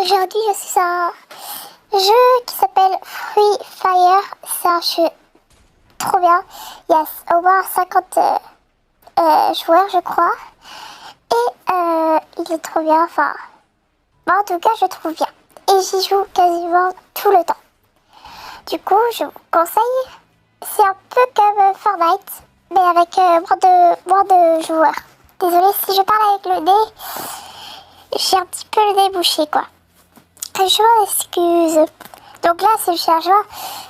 aujourd'hui je suis sur un jeu qui s'appelle Free Fire. C'est un jeu trop bien. Il y a au moins 50 joueurs je crois. Et il est trop bien, enfin... Bon, en tout cas je trouve bien. Et j'y joue quasiment tout le temps. Du coup je vous conseille. C'est un peu comme Fortnite, mais avec moins de joueurs. Désolée si je parle avec le nez. J'ai un petit peu le nez bouché quoi. Je m'en excuse. Donc là c'est le chargeur.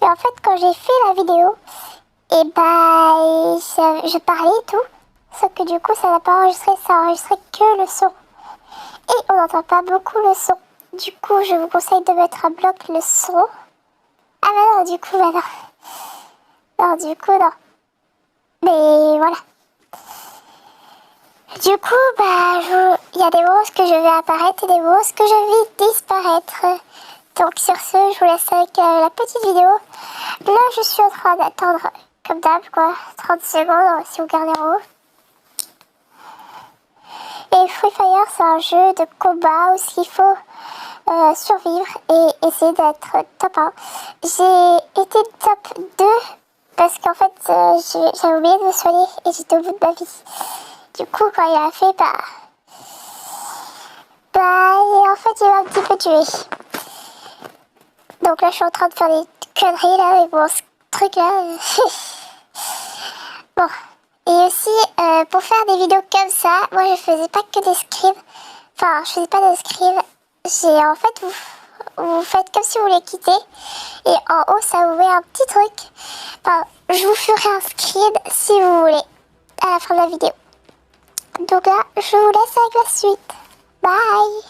Et en fait quand j'ai fait la vidéo, et je parlais et tout. Sauf que du coup ça n'a pas enregistré, ça a enregistré que le son. Et on n'entend pas beaucoup le son. Du coup je vous conseille de mettre à bloc le son. Ah bah non du coup bah non. Non du coup non. Mais voilà. Du coup, il y a des monstres que je vais apparaître et des monstres que je vais disparaître. Donc sur ce, je vous laisse avec la petite vidéo. Là, je suis en train d'attendre, comme d'hab, quoi, 30 secondes si vous regardez en haut. Et Free Fire, c'est un jeu de combat où il faut survivre et essayer d'être top 1. J'ai été top 2 parce qu'en fait, j'avais oublié de me soigner et j'étais au bout de ma vie. Du coup, quand il a fait, en fait, il m'a un petit peu tué. Donc là, je suis en train de faire des conneries, là, avec mon truc, là. Bon. Et aussi, pour faire des vidéos comme ça, moi, je faisais pas que des scrims. Enfin, je faisais pas des scrims. En fait, vous faites comme si vous les quittez. Et en haut, ça vous met un petit truc. Enfin, je vous ferai un screen, si vous voulez, à la fin de la vidéo. Donc là, je vous laisse avec la suite. Bye.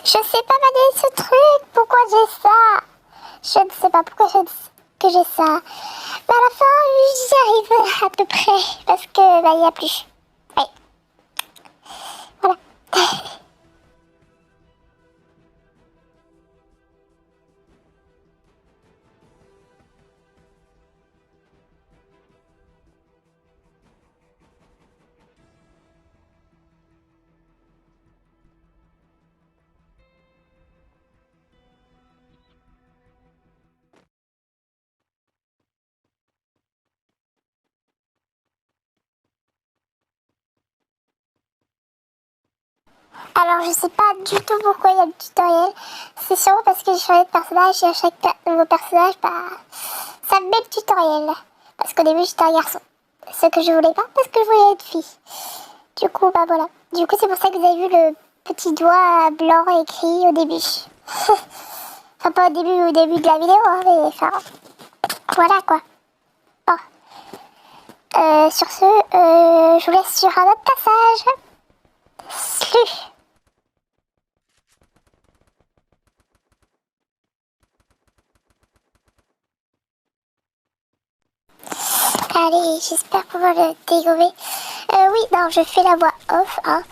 Je sais pas manier ce truc. Pourquoi j'ai ça? Je ne sais pas pourquoi que j'ai ça. Mais à la fin, j'y arrive à peu près. Parce que, il n'y a plus. Oui. Voilà. Alors, je sais pas du tout pourquoi il y a le tutoriel. C'est sûrement parce que j'ai changé de personnage et à chaque nouveau personnage, ça me met le tutoriel. Parce qu'au début, j'étais un garçon. Ce que je voulais pas parce que je voulais être fille. Du coup, voilà. Du coup, c'est pour ça que vous avez vu le petit doigt blanc écrit au début. Enfin, pas au début de la vidéo, hein, mais enfin, voilà quoi. Bon. Sur ce, je vous laisse sur un autre passage. Salut. Allez, j'espère pouvoir le dégommer. Oui, non, je fais la voix off, hein.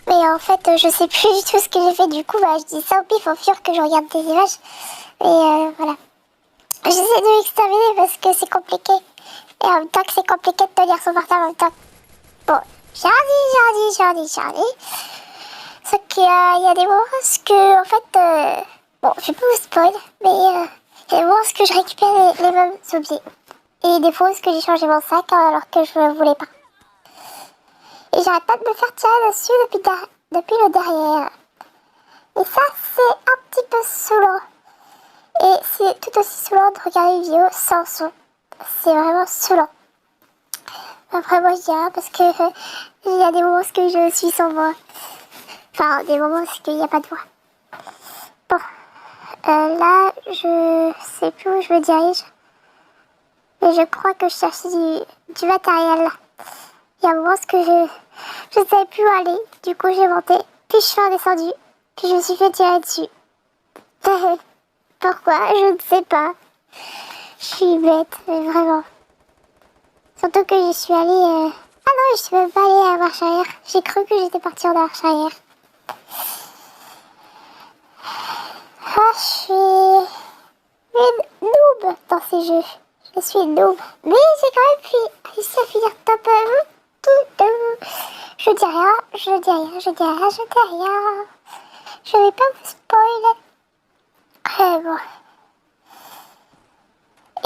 Mais en fait, je sais plus du tout ce que j'ai fait. Du coup, je dis ça au pif au fur que je regarde des images. Et voilà. J'essaie de m'exterminer parce que c'est compliqué. Et en même temps que c'est compliqué de tenir son portable en même temps. Bon, j'ai dit. Sauf qu'il y a des monstres que, en fait, bon, je vais pas vous spoil, mais il y a des monstres que je récupère les mêmes objets. Et des fois, que j'ai changé mon sac alors que je ne voulais pas. Et j'arrête pas de me faire tirer dessus depuis le derrière. Et ça, c'est un petit peu saoulant. Et c'est tout aussi saoulant de regarder une vidéo sans son. C'est vraiment saoulant. Après, moi, je dis rien parce que il y a des moments où je suis sans voix. Enfin, des moments où il n'y a pas de voix. Bon. Là, je sais plus où je me dirige. Et je crois que je cherchais du matériel. Il y a un moment où je ne savais plus où aller. Du coup, j'ai monté. Puis je suis redescendue. Puis je me suis fait tirer dessus. Pourquoi? Je ne sais pas. Je suis bête, vraiment. Surtout que je suis allée... Ah non, je suis même pas allée à marche arrière. J'ai cru que j'étais partie en marche arrière. Ah, je suis une noob dans ces jeux. Je suis une noob. Mais j'ai quand même réussi à finir top 1. Je dis rien, je dis rien, je dis rien, je dis rien. Je vais pas vous spoiler. Bon.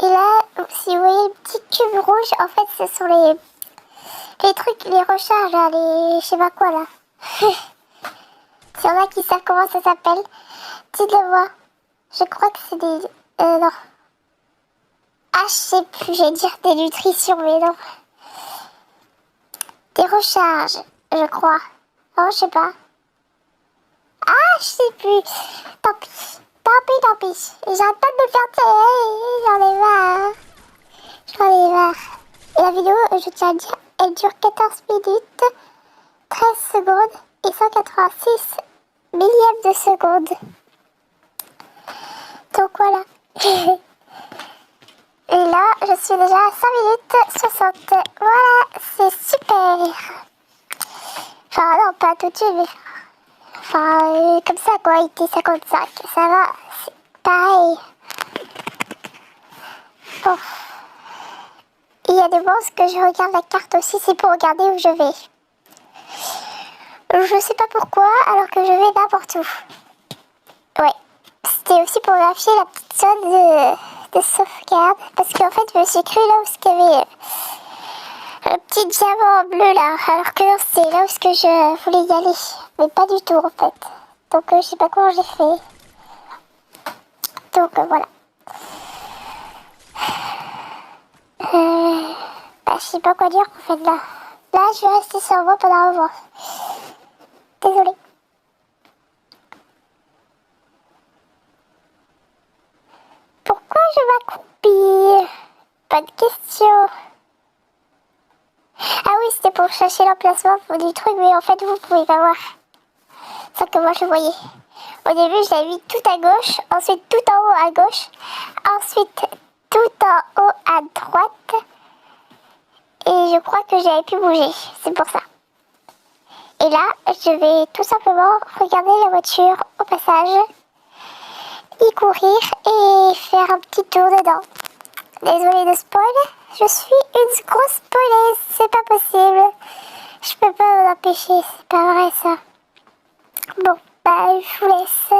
Et là, si vous voyez les petits cubes rouges, en fait, ce sont les trucs, les recharges, là, les je sais pas quoi, là. S'il y en a qui savent comment ça s'appelle, dites-le moi. Je crois que c'est des... non. Ah, je sais plus, j'allais dire des nutritions, mais non. Des recharges, je crois. Non, je sais pas. Ah, je sais plus. Tant pis. Tant pis. J'arrête pas de me faire tirer. J'en ai marre. J'en ai marre. Et la vidéo, je tiens à dire, elle dure 14 minutes, 13 secondes et 186 millièmes de seconde. Donc voilà. Et là, je suis déjà à 5 minutes 60. Voilà, c'est super. Enfin, non, pas tout de suite, mais... Enfin, comme ça, quoi, il était 55. Ça va, c'est pareil. Bon. Il y a des moments que je regarde la carte aussi, c'est pour regarder où je vais. Je sais pas pourquoi, alors que je vais n'importe où. Ouais. C'était aussi pour vérifier la petite zone de sauvegarde. Parce qu'en fait, je me suis cru là où il y avait le petit diamant bleu là. Alors que non, c'est là où je voulais y aller. Mais pas du tout en fait. Donc je sais pas comment j'ai fait. Donc voilà. Je sais pas quoi dire en fait là. Là, je vais rester sur moi pendant un moment. Désolée. Pourquoi je m'accroupis? Pas de question. Ah oui, c'était pour chercher l'emplacement du truc, mais en fait, vous pouvez pas voir. Ça que moi je voyais. Au début, je l'avais mis tout à gauche, ensuite tout en haut à gauche, ensuite tout en haut à droite. Et je crois que j'avais pu bouger, c'est pour ça. Et là, je vais tout simplement regarder la voiture au passage, y courir et faire un petit tour dedans. Désolée de spoil, je suis une grosse spoileuse, c'est pas possible. Je peux pas m'en empêcher, c'est pas vrai ça. Bon, bah je vous laisse.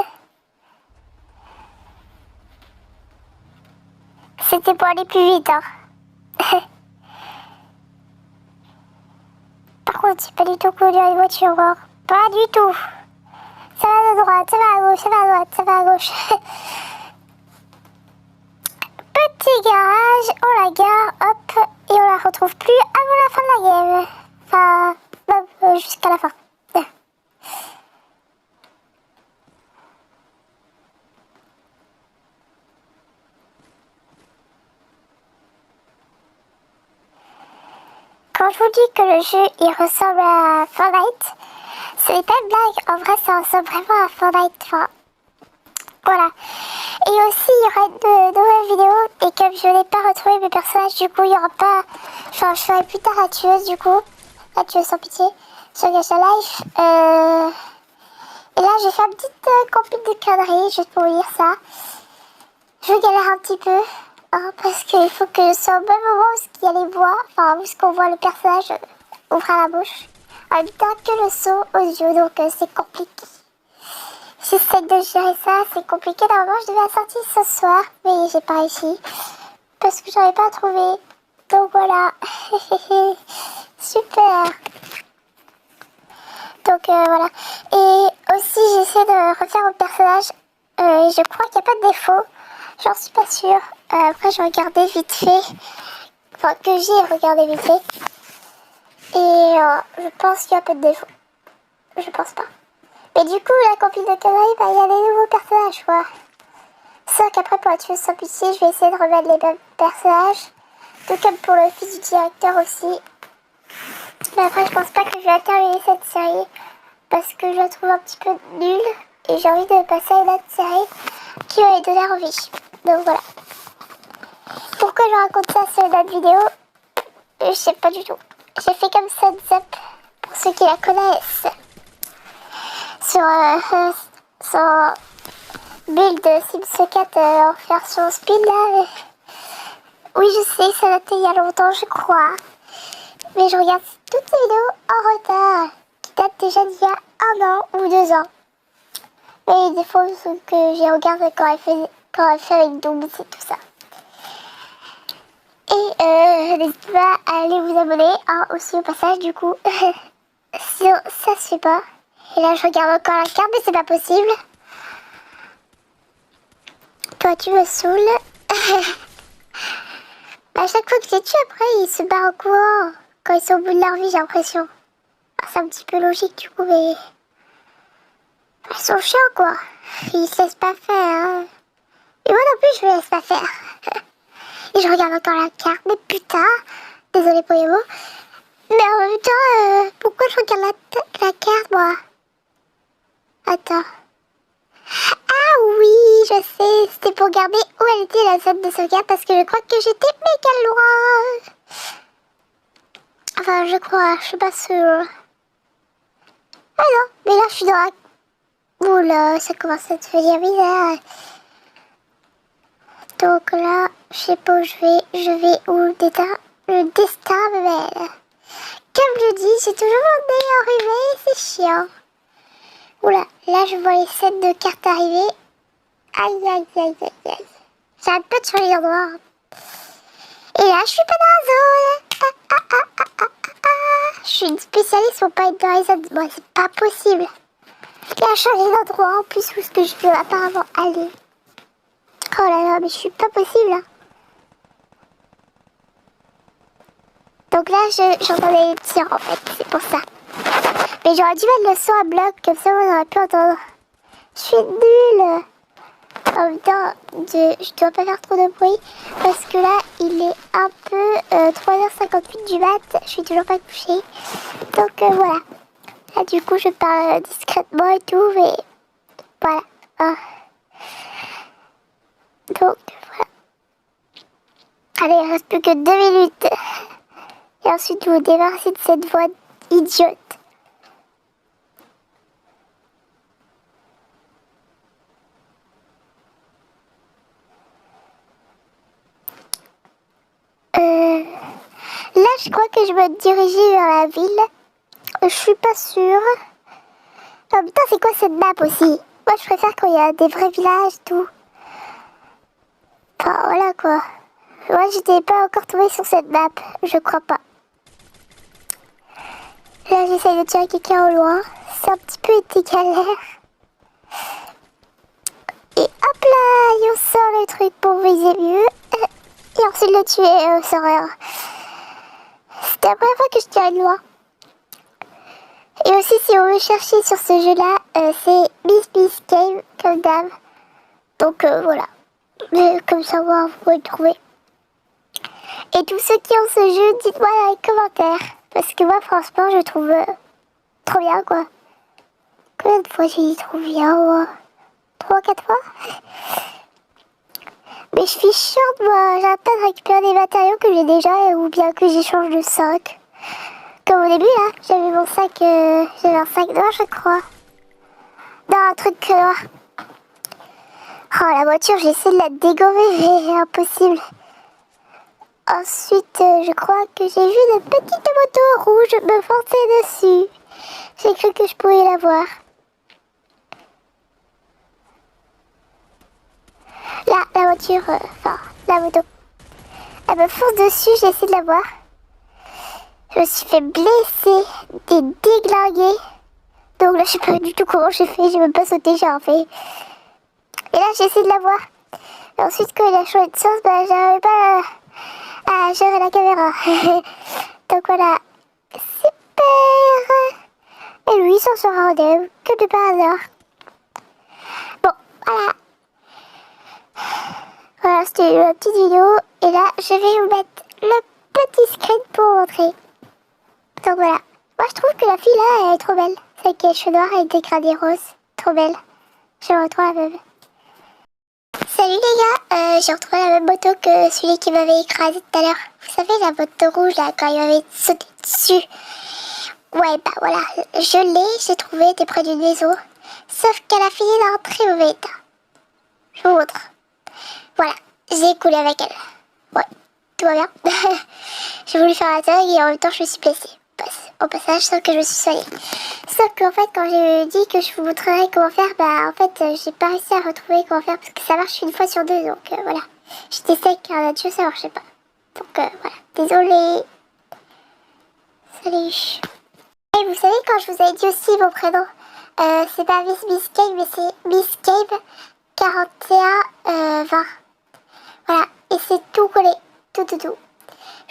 C'était pour aller plus vite, hein. Par contre, j'ai pas du tout conduire une voiture, hein. Pas du tout. Ça va de droite, ça va à gauche, ça va à droite, ça va à gauche. Petit garage, on la gare, hop, et on la retrouve plus avant la fin de la game. Enfin, jusqu'à la fin. Quand je vous dis que le jeu il ressemble à Fortnite, ce n'est pas une blague, en vrai ça ressemble vraiment à Fortnite. Enfin, voilà. Et aussi il y aura de nouvelles vidéos et comme je n'ai pas retrouvé mes personnages, du coup il n'y aura pas... Enfin je ferai plus tard la tueuse du coup, la tueuse sans pitié, sur Gacha Life. Et là j'ai fait une petite compil de conneries juste pour vous dire ça. Je galère un petit peu. Hein, parce qu'il faut que ce soit au même moment où il y a les voix, enfin où qu'on voit le personnage ouvrir la bouche, en même temps que le son aux yeux, donc c'est compliqué. J'essaie de gérer ça, c'est compliqué. Normalement je devais la sortir ce soir, mais j'ai pas réussi, parce que j'avais pas trouvé. Donc voilà, super. Donc voilà. Et aussi j'essaie de refaire mon personnage, je crois qu'il n'y a pas de défaut. J'en suis pas sûre. Après, j'ai regardé vite fait. Enfin, que j'ai regardé vite fait. Et je pense qu'il y a peu de défauts. Je pense pas. Mais du coup, la copine de conneries, bah, il y a des nouveaux personnages, quoi. Sauf qu'après, pour la tueuse sans pitié, je vais essayer de remettre les mêmes personnages. Tout comme pour le fils du directeur aussi. Mais après, je pense pas que je vais terminer cette série. Parce que je la trouve un petit peu nulle. Et j'ai envie de passer à une autre série qui va lui donner envie. Donc voilà. Pourquoi je raconte ça sur une autre vidéo, je sais pas du tout. J'ai fait comme ça Zap, pour ceux qui la connaissent. Sur son build de Sims 4 en version speed là. Oui, je sais, ça datait il y a longtemps, je crois. mais je regarde toutes ces vidéos en retard, qui datent déjà d'il y a 1 an ou 2 ans. Mais des fois que j'ai regardé quand elle fait avec Dooms et tout ça. Et n'hésitez pas à aller vous abonner, hein, aussi au passage du coup. Sinon ça se fait pas. Et là je regarde encore la carte mais c'est pas possible. Toi tu me saoules. À chaque fois que j'ai tué après ils se barrent en courant. Quand ils sont au bout de leur vie j'ai l'impression. C'est un petit peu logique du coup mais... Ils sont chiants quoi. Ils se laissent pas faire. Hein. Et moi non plus je me laisse pas faire. Et je regarde encore la carte. Mais putain. Désolée pour les mots. Mais en même temps, pourquoi je regarde la carte moi? Attends. Ah oui, je sais. C'était pour regarder où elle était la zone de sauvegarde parce que je crois que j'étais méga loin. Enfin, je crois. Je suis pas sûre. Ah non, mais là je suis dans la... Oula, ça commence à devenir bizarre. Donc là, je sais pas où je vais. Je vais où le destin me mène. Comme je dis, j'ai toujours mon nez enrhumé, c'est chiant. Oula, là je vois les scènes de cartes arriver. Aïe aïe aïe aïe aïe. J'arrête pas de changer d'endroit. Et là, je suis pas dans la zone. Je suis une spécialiste pour pas être dans les zones. Bon, c'est pas possible. Il a changé d'endroit en plus où ce que je peux apparemment aller. Oh là là, mais je suis pas possible. Hein. Donc là, j'entendais les tirs en fait, c'est pour ça. Mais j'aurais dû mettre le son à bloc, comme ça on aurait pu entendre. Je suis nulle. En même temps, je dois pas faire trop de bruit, parce que là, il est un peu 3h58 du mat, je suis toujours pas couchée. Donc voilà. Là du coup, je parle discrètement et tout, mais voilà. Ah. Donc voilà. Allez, il reste plus que 2 minutes. Et ensuite, vous vous débarrassez de cette voix idiote. Là, je crois que je vais me diriger vers la ville. Je suis pas sûre. Oh putain, c'est quoi cette map aussi? Moi, je préfère quand il y a des vrais villages et tout. Enfin, voilà quoi. Moi, j'étais pas encore tombée sur cette map. Je crois pas. Là, j'essaye de tirer quelqu'un au loin. C'est un petit peu été galère. Et hop là, et on sort le truc pour viser mieux. Et ensuite le tuer au soreur. C'était la première fois que je tirais de loin. Et aussi, si on veut chercher sur ce jeu-là, c'est Miss Game, comme d'hab. Donc voilà. Comme ça, vous pouvez le trouver. Et tous ceux qui ont ce jeu, dites-moi dans les commentaires. Parce que moi, franchement, je trouve trop bien, quoi. Combien de fois j'ai dit trop bien, moi? 3, 4 fois? Mais je suis chiante, moi. J'arrête pas de récupérer des matériaux que j'ai déjà ou bien que j'échange de sac. Comme au début, là, j'avais mon sac, j'avais un sac noir, je crois. Non, un truc noir. Oh, la voiture, j'ai essayé de la dégommer, mais impossible. Ensuite, je crois que j'ai vu une petite moto rouge me foncer dessus. J'ai cru que je pouvais la voir. Là, la voiture, enfin, la moto. Elle me fonce dessus, j'ai essayé de la voir. Je me suis fait blesser, et déglinguer. Donc là, je sais pas du tout comment j'ai fait, j'ai même pas sauté, j'ai rien fait. Et là, j'ai essayé de la voir. Et ensuite, quand il a changé de sens, bah, j'arrivais pas à gérer la caméra. Donc voilà, super. Et lui, il s'en sera rendez-vous, que de par hasard. Bon, voilà. Voilà, c'était la petite vidéo. Et là, je vais vous mettre le petit screen pour montrer. Donc voilà. Moi, je trouve que la fille là, elle est trop belle. Celle qui a les cheveux noirs avec des gradés roses. Trop belle. J'aimerais trop la même. Salut les gars, j'ai retrouvé la même moto que celui qui m'avait écrasé tout à l'heure. Vous savez, la moto rouge là, quand il m'avait sauté dessus. Ouais, bah voilà, je l'ai, j'ai trouvé, elle était près d'une maison. Sauf qu'elle a fini dans un très mauvais état. Je vous montre. Voilà, j'ai coulé avec elle. Ouais. tout va bien. J'ai voulu faire la tag et en même temps je me suis blessée. Au passage, sauf que je me suis soignée. Sauf qu'en fait, quand j'ai dit que je vous montrerai comment faire, bah en fait, j'ai pas réussi à retrouver comment faire parce que ça marche une fois sur deux, donc voilà. J'étais sec car là-dessus ça marchait pas. Donc voilà, désolée. Salut. Et vous savez, quand je vous avais dit aussi mon prénom, c'est pas Miss Biscay, mais c'est Miss Cave 41 20. Voilà, et c'est tout collé, tout.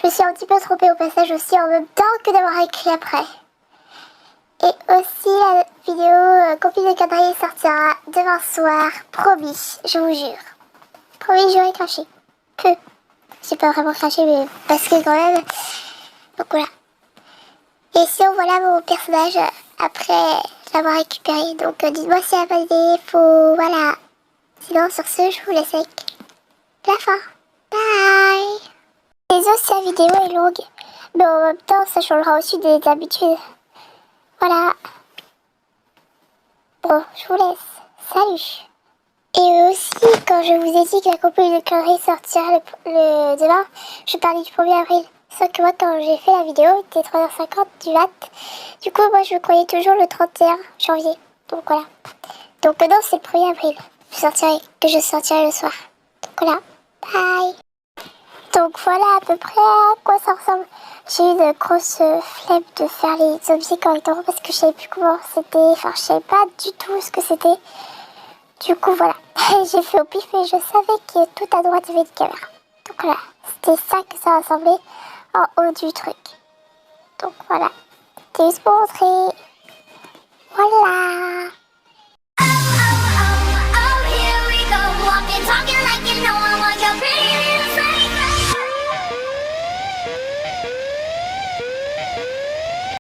Je me suis un petit peu trompée au passage aussi en même temps que d'avoir écrit après. Et aussi la vidéo copie de quadrille sortira demain soir, promis, je vous jure. Promis, j'aurai craché. Peu. J'ai pas vraiment craché, mais parce que quand même. Donc voilà. Et sinon, voilà mon personnage après l'avoir récupéré. Donc dites-moi si elle a pas d'idée, faut... Voilà. Sinon, sur ce, je vous laisse avec la fin. Bye. Désolé si la vidéo est longue, mais en même temps, ça changera aussi des habitudes. Voilà. Bon, je vous laisse. Salut. Et aussi, quand je vous ai dit que la copie de conneries sortira le demain, je parlais du 1er avril. Sauf que moi, quand j'ai fait la vidéo, il était 3h50 du mat. Du coup, moi, je croyais toujours le 31 janvier. Donc voilà. Donc non, c'est le 1er avril. Que je sortirai le soir. Donc voilà. Bye. Donc voilà à peu près à quoi ça ressemble. J'ai eu de grosses flemme de faire les objets correctement parce que je savais plus comment c'était. Enfin, je savais pas du tout ce que c'était. Du coup, voilà. J'ai fait au pif et je savais que tout à droite, il y avait une caméra. Donc voilà. C'était ça que ça ressemblait en haut du truc. Donc voilà. C'était juste pour montrer. Voilà.